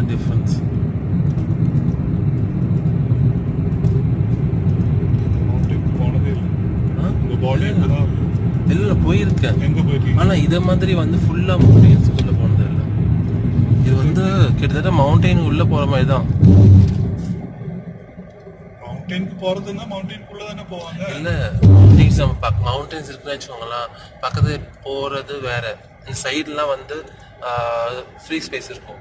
அதான் டிஃபரன்ஸ். இல்ல போயிருக்கேன். ஆனா இத மாதிரி வந்து ஃபுல்லா மவுண்டன்ஸ்குள்ள போனது இல்ல. இது வந்து கிட்டத்தட்ட மவுண்டைன் உள்ள போற மாதிரி தான். மவுண்டனுக்கு போறதுன்னா மவுண்டனுக்குள்ள தானே போவாங்க. இல்ல மவுண்டன்ஸ் நம்ம மவுண்டன்ஸ் இருக்குன்னு வச்சுக்கோங்களேன், பக்கத்துல போறது வேற. இந்த சைடுலாம் வந்து ஃப்ரீ ஸ்பேஸ் இருக்கும்.